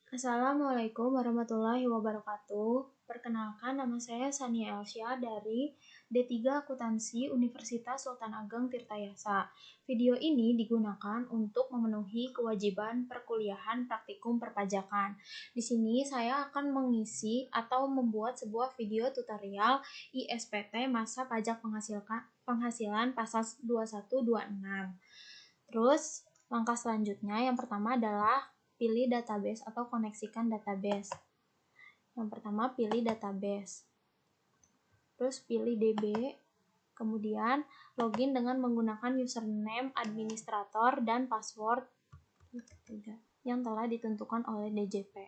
Assalamualaikum warahmatullahi wabarakatuh. Perkenalkan, nama saya Sania Elsya dari D3 Akuntansi Universitas Sultan Ageng Tirtayasa. Video ini digunakan untuk memenuhi kewajiban perkuliahan praktikum perpajakan. Di sini saya akan mengisi atau membuat sebuah video tutorial ISPT masa pajak penghasilan pasal 2126. Terus, langkah selanjutnya yang pertama adalah pilih database atau koneksikan database. Yang pertama pilih database. Terus pilih DB, kemudian login dengan menggunakan username administrator dan password yang telah ditentukan oleh DJP.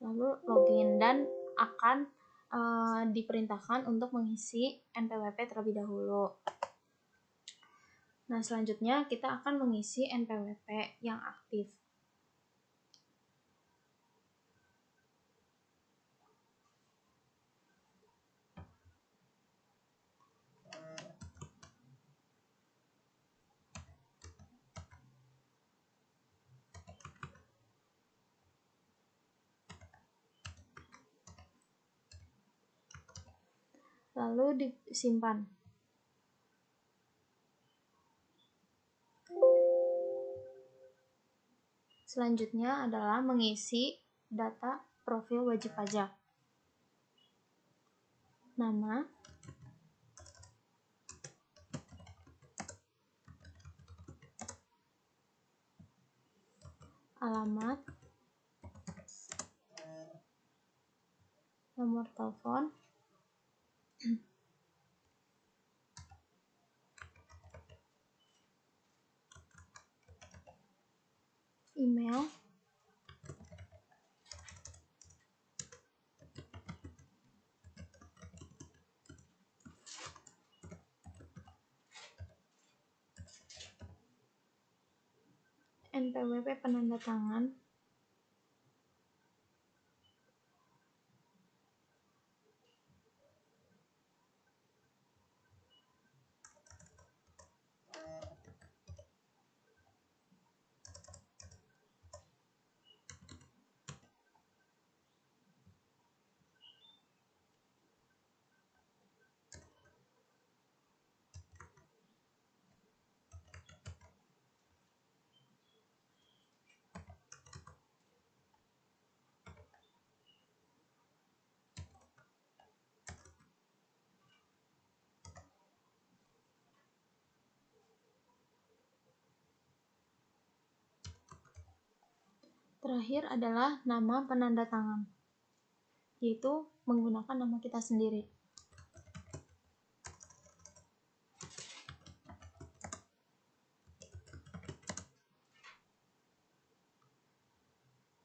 Lalu login dan akan diperintahkan untuk mengisi NPWP terlebih dahulu. Nah, selanjutnya kita akan mengisi NPWP yang aktif. Lalu disimpan. Selanjutnya adalah mengisi data profil wajib pajak. Nama, alamat, nomor telepon, email, NPWP penanda tangan, terakhir adalah nama penanda tangan, yaitu menggunakan nama kita sendiri.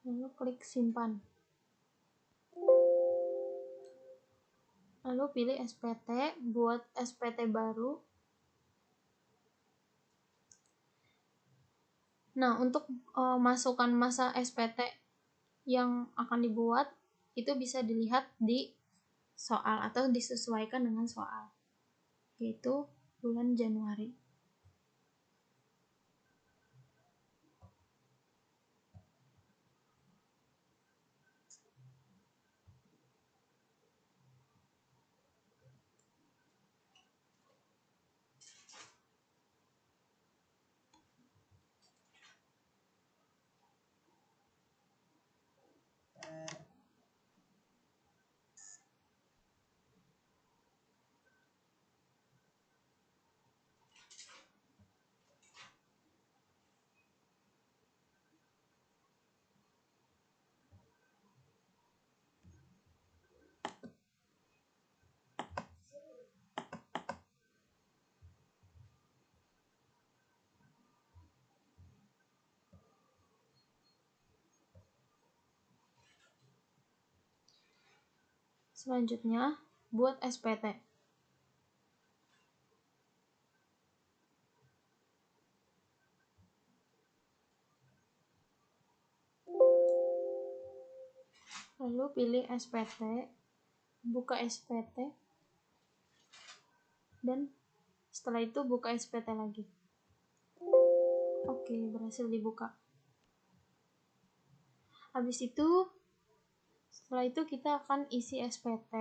Lalu klik simpan. Lalu pilih SPT, buat SPT baru. Nah, untuk masukkan masa SPT yang akan dibuat, itu bisa dilihat di soal atau disesuaikan dengan soal, yaitu bulan Januari. Selanjutnya, buat SPT. Lalu pilih SPT, buka SPT, dan setelah itu buka SPT lagi. Oke, berhasil dibuka. Habis itu, setelah itu kita akan isi SPT,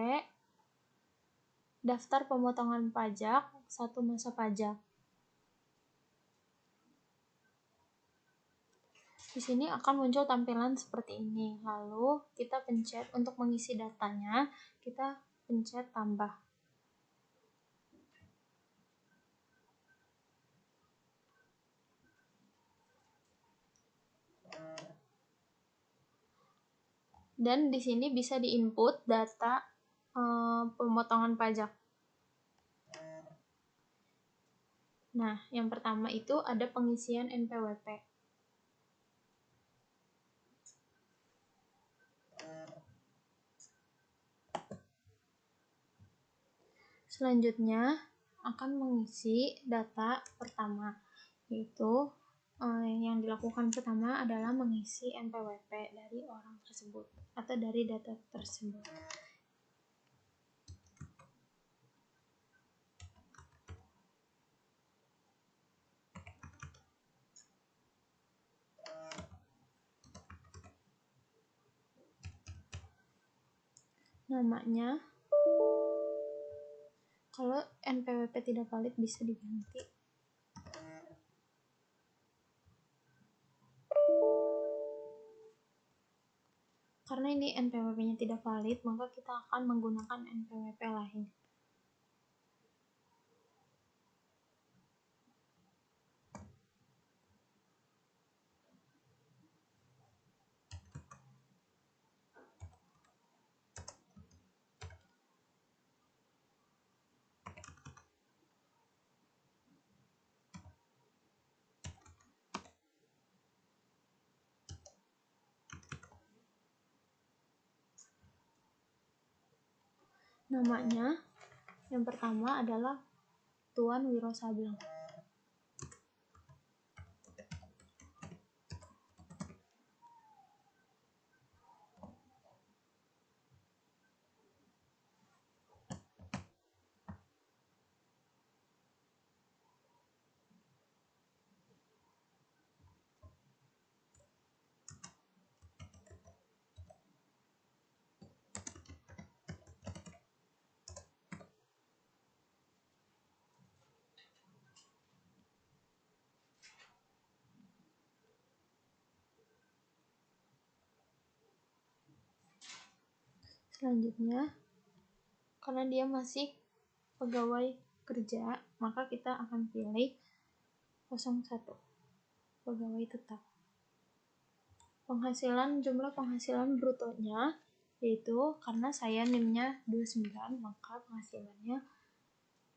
daftar pemotongan pajak, 1 masa pajak. Di sini akan muncul tampilan seperti ini. Lalu kita pencet untuk mengisi datanya, kita pencet tambah. Dan di sini bisa diinput data pemotongan pajak. Nah, yang pertama itu ada pengisian NPWP. Selanjutnya akan mengisi data pertama, yaitu yang dilakukan pertama adalah mengisi NPWP dari orang tersebut atau dari data tersebut. Namanya, kalau NPWP tidak valid bisa diganti. Karena ini NPWP-nya tidak valid, maka kita akan menggunakan NPWP lain. Namanya, yang pertama adalah Tuan Wiro Sableng. Selanjutnya, karena dia masih pegawai kerja, maka kita akan pilih 01, pegawai tetap. Jumlah penghasilan brutonya, yaitu karena saya NIM-nya 29, maka penghasilannya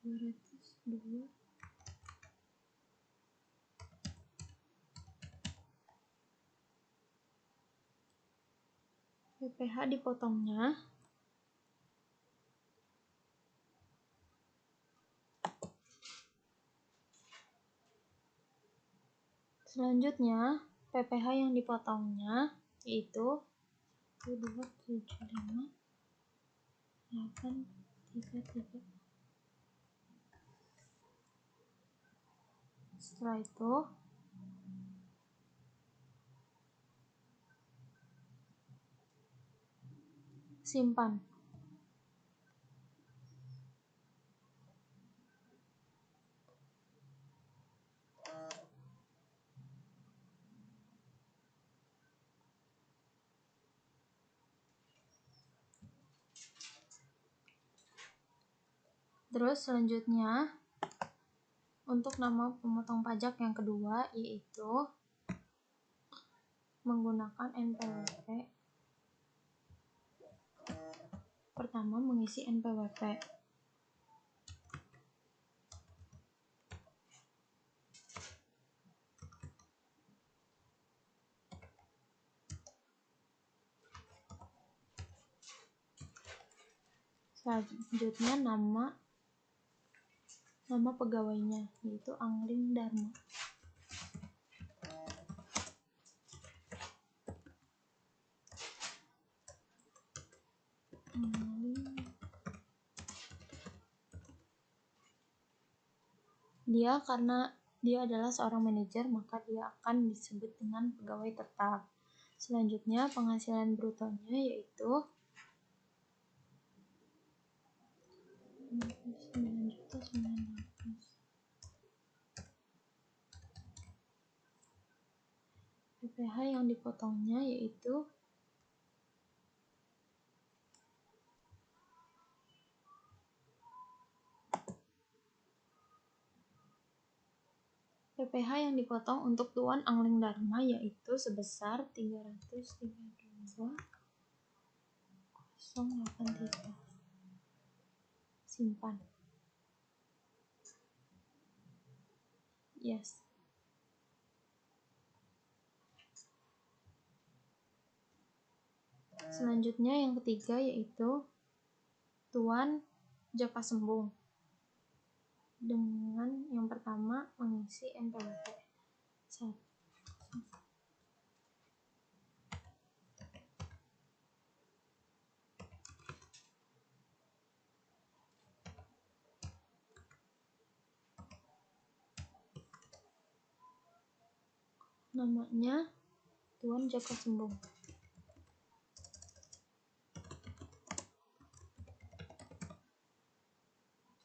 202. PPh dipotongnya. Selanjutnya, PPh yang dipotongnya yaitu 275.833. Setelah itu, simpan. Terus selanjutnya, untuk nama pemotong pajak yang kedua, yaitu menggunakan NPWP. Pertama, mengisi NPWP. Selanjutnya nama pegawainya, yaitu Angling Dharma. Karena dia adalah seorang manajer, maka dia akan disebut dengan pegawai tetap. Selanjutnya penghasilan brutonya yaitu 9.900.000. PPh yang dipotongnya yaitu PPh yang dipotong untuk Tuan Angling Dharma yaitu sebesar 332.083. Simpan. Yes. Selanjutnya yang ketiga yaitu Tuan Jaka Sembung. Dengan yang pertama mengisi NPWP. Namanya Tuan Jaka Sembung.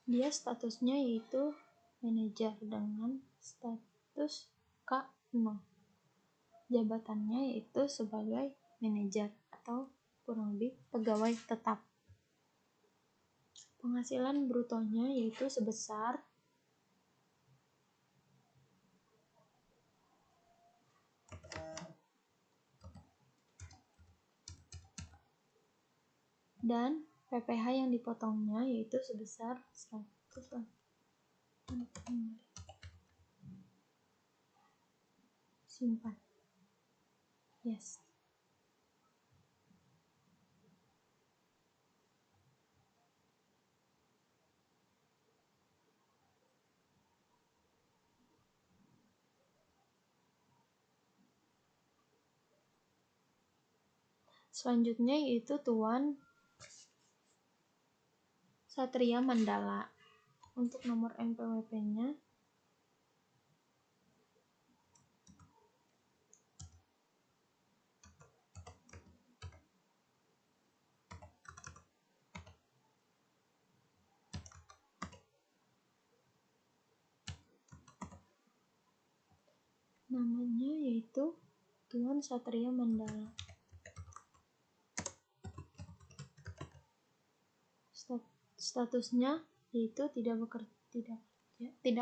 Dia statusnya yaitu manajer dengan status K0. Jabatannya yaitu sebagai manajer atau kurang lebih pegawai tetap. Penghasilan brutonya yaitu sebesar dan PPh yang dipotongnya yaitu sebesar 100. Simpan. Yes. Selanjutnya yaitu Tuan Satria Mandala. Untuk nomor NPWP-nya namanya yaitu Tuan Satria Mandala. Statusnya yaitu tidak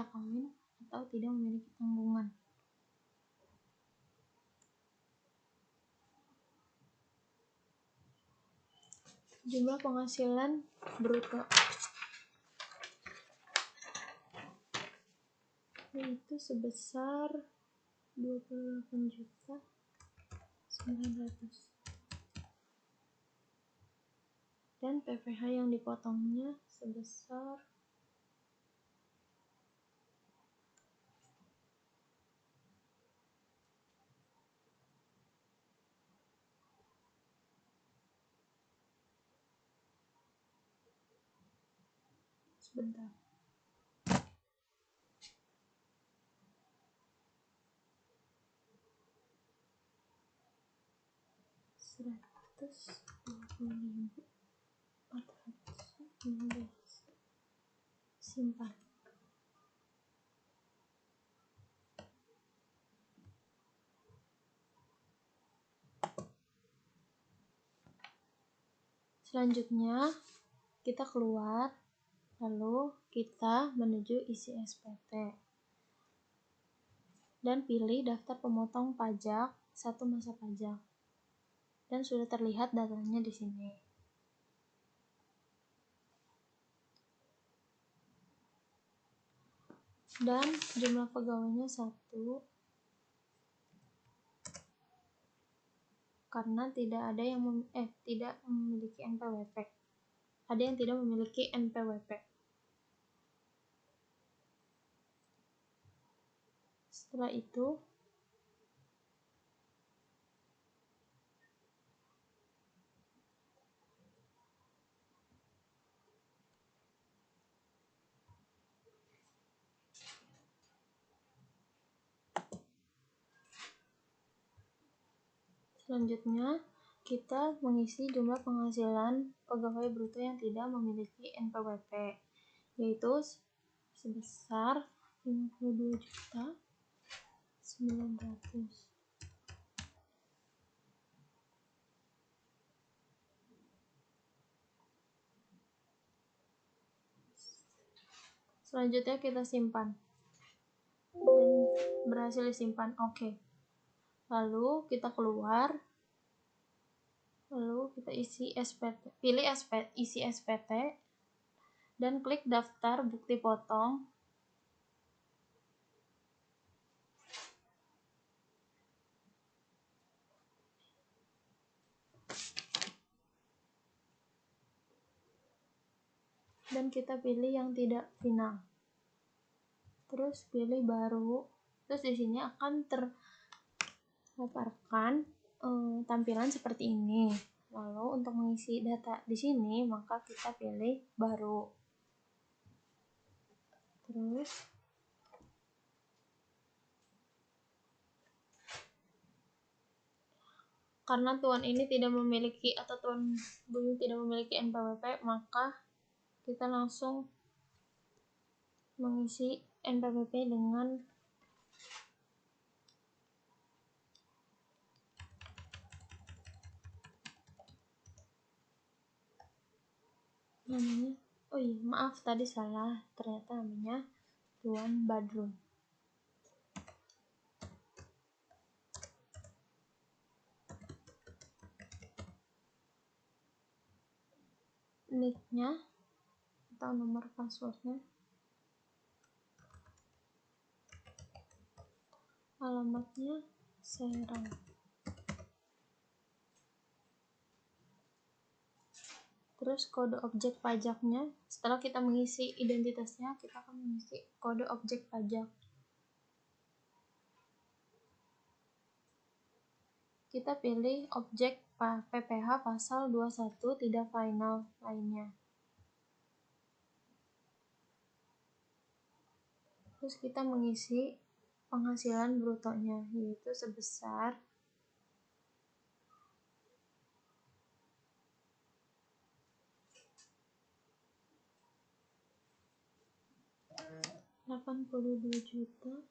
kawin atau tidak memiliki tanggungan. Jumlah penghasilan bruto yaitu sebesar 28.900.000. Dan PPh yang dipotongnya sebesar sebentar. Simpan. Selanjutnya kita keluar, lalu kita menuju isi SPT dan pilih daftar pemotong pajak 1 masa pajak. Dan sudah terlihat datanya di sini. Dan jumlah pegawainya 1 karena tidak memiliki NPWP. Ada yang tidak memiliki NPWP. Setelah itu Selanjutnya, kita mengisi jumlah penghasilan pegawai bruto yang tidak memiliki NPWP, yaitu sebesar 52.900. Selanjutnya kita simpan dan berhasil disimpan. Oke. Lalu kita keluar. Lalu kita isi SPT, pilih isi SPT dan klik daftar bukti potong. Dan kita pilih yang tidak final. Terus pilih baru. Terus di sini akan terpaparkan tampilan seperti ini. Lalu untuk mengisi data di sini, maka kita pilih baru. Terus karena tuan ini tidak memiliki atau tuan Buyung tidak memiliki NPWP, maka kita langsung mengisi NPWP dengan namanya, oh iya maaf tadi salah, ternyata namanya Tuan Badrun. Nicknya atau nomor passwordnya, alamatnya Serang. Terus kode objek pajaknya, setelah kita mengisi identitasnya, kita akan mengisi kode objek pajak. Kita pilih objek PPh pasal 21 tidak final lainnya. Terus kita mengisi penghasilan brutonya, yaitu sebesar 82.900.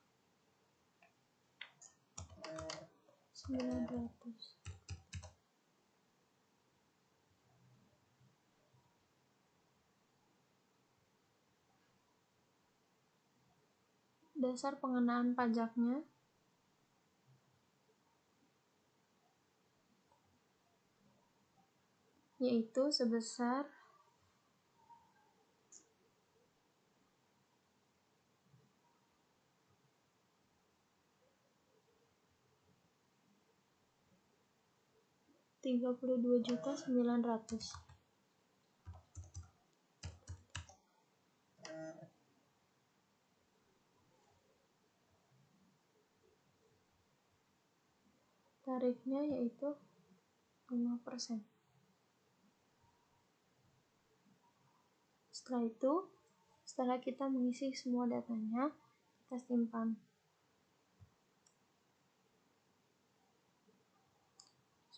Dasar pengenaan pajaknya yaitu sebesar 32.900. Tarifnya yaitu 5%. Setelah itu, setelah kita mengisi semua datanya, kita simpan.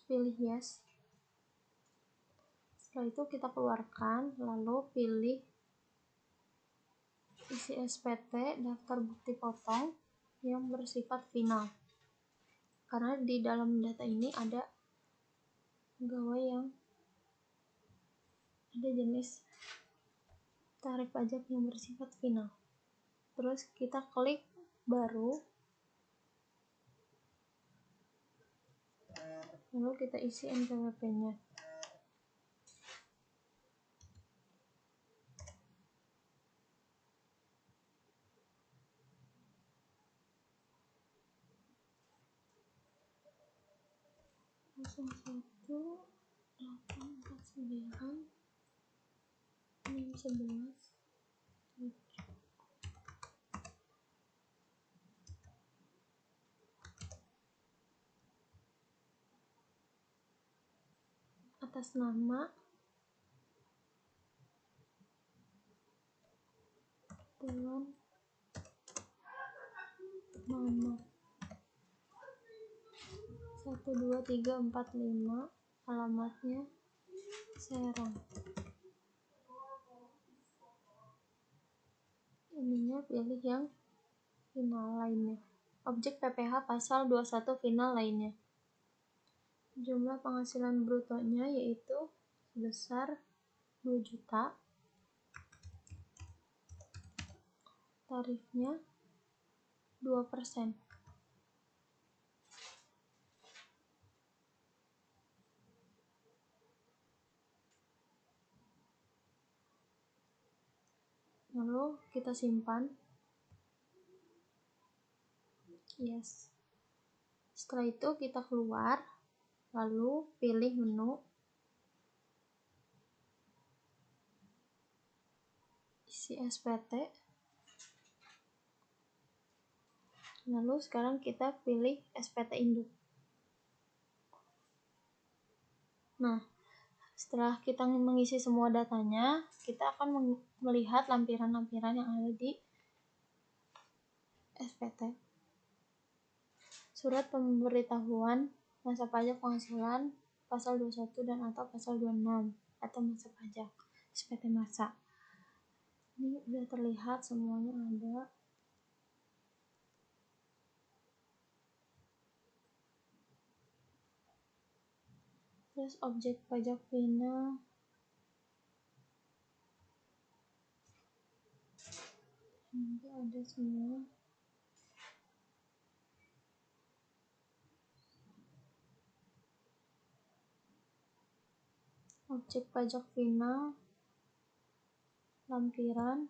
Pilih yes. Setelah itu kita keluarkan, lalu pilih isi SPT daftar bukti potong yang bersifat final. Karena di dalam data ini ada pegawai yang ada jenis tarif pajak yang bersifat final. Terus kita klik baru. Lalu kita isi NPWP-nya. Langsung 1, 849, 611, 7. Atas nama Tuan Mama 1 1, 2, 3, 4, 5. Alamatnya Serang. Ininya pilih yang final lainnya. Objek PPh pasal 21 final lainnya. Jumlah penghasilan brutonya yaitu sebesar 2 juta. Tarifnya 2%. Lalu kita simpan. Yes. Setelah itu kita keluar, lalu pilih menu, isi SPT. Lalu sekarang kita pilih SPT induk. Nah, setelah kita mengisi semua datanya, kita akan melihat lampiran-lampiran yang ada di SPT. Surat pemberitahuan masa pajak penghasilan pasal 21 dan atau pasal 26 atau masa pajak SPT masa. Ini udah terlihat semuanya ada. Terus objek pajak final. Ini ada semua. Objek pajak final, lampiran,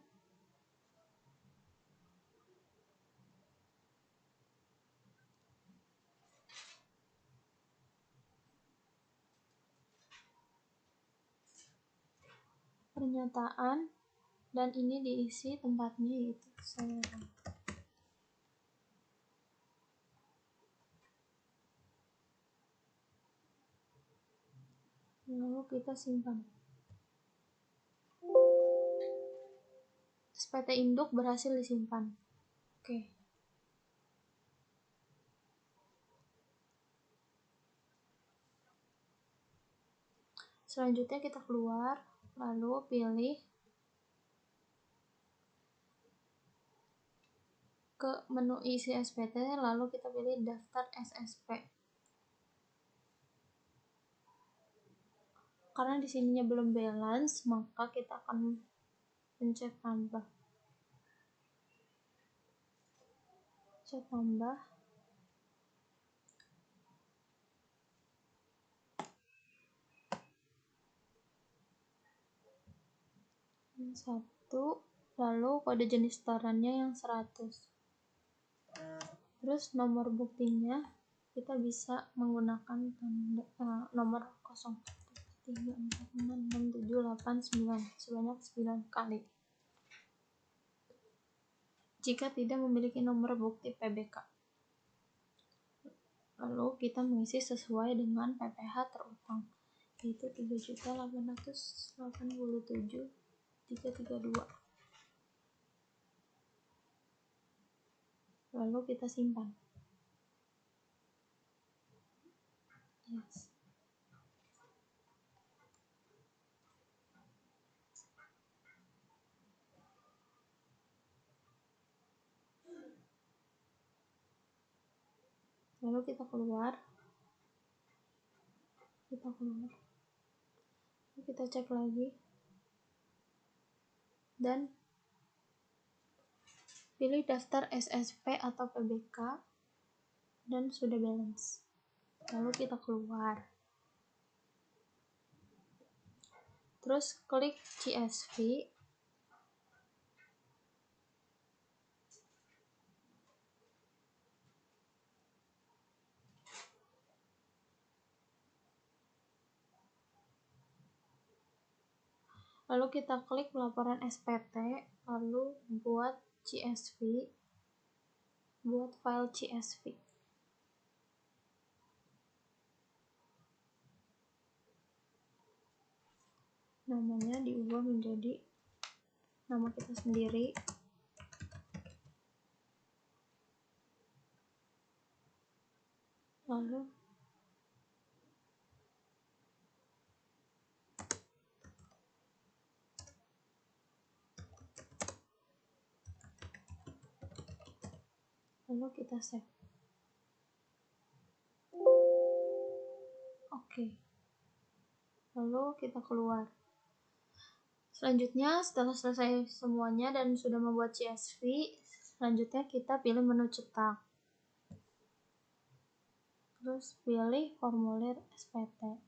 pernyataan, dan ini diisi tempatnya yaitu Serang. Lalu kita simpan. SPT induk berhasil disimpan. Oke. Selanjutnya kita keluar, lalu pilih ke menu isi SPT, lalu kita pilih daftar SSP. Karena di sininya belum balance, maka kita akan pencet tambah. Pencet tambah. Yang 1, lalu kode jenis setorannya yang 100. Terus nomor buktinya kita bisa menggunakan nomor 0, 3, 4, 6, 7, 8, 9 sebanyak 9 kali. Jika tidak memiliki nomor bukti PBK. Lalu kita mengisi sesuai dengan PPh terutang, yaitu 3.887.332. Lalu kita simpan. Yes. Lalu kita keluar. Lalu kita cek lagi. Dan pilih daftar SSP atau PBK dan sudah balance. Lalu kita keluar. Terus klik CSV. Lalu kita klik laporan SPT, lalu buat CSV, buat file CSV. Namanya diubah menjadi nama kita sendiri. Lalu lalu kita save. Oke. Lalu kita keluar. Selanjutnya, setelah selesai semuanya dan sudah membuat CSV, selanjutnya kita pilih menu cetak. Terus pilih formulir SPT.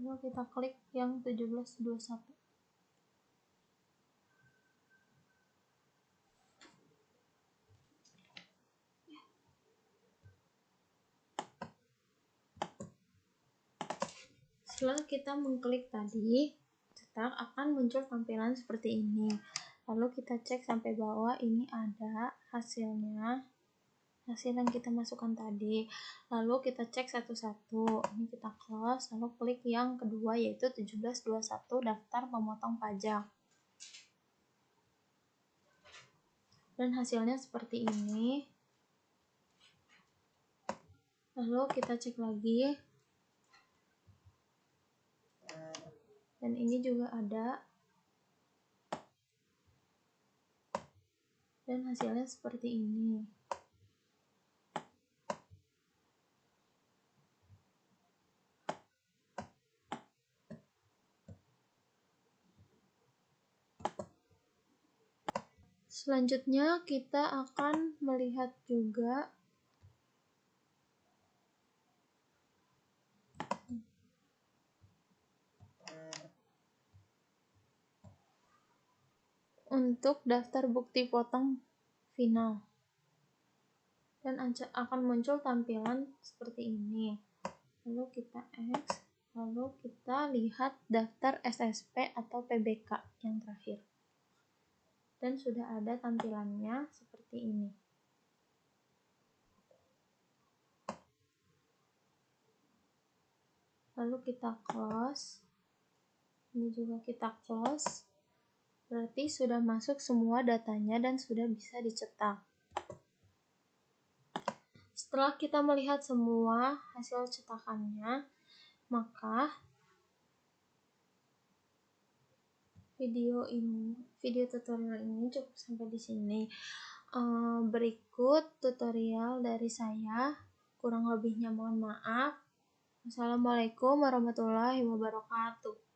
Lalu kita klik yang 1721. Setelah kita mengklik tadi, cetak akan muncul tampilan seperti ini. Lalu kita cek sampai bawah, ini ada hasilnya, hasil yang kita masukkan tadi. Lalu kita cek satu-satu. Ini kita close, lalu klik yang kedua yaitu 1721 daftar pemotong pajak. Dan hasilnya seperti ini. Lalu kita cek lagi. Dan ini juga ada. Dan hasilnya seperti ini. Selanjutnya kita akan melihat juga untuk daftar bukti potong final. Dan akan muncul tampilan seperti ini. Lalu kita X, lalu kita lihat daftar SSP atau PBK yang terakhir. Dan sudah ada tampilannya seperti ini. Lalu kita close. Ini juga kita close. Berarti sudah masuk semua datanya dan sudah bisa dicetak. Setelah kita melihat semua hasil cetakannya, maka video tutorial ini cukup sampai di sini. Berikut tutorial dari saya. Kurang lebihnya mohon maaf. Wassalamualaikum warahmatullahi wabarakatuh.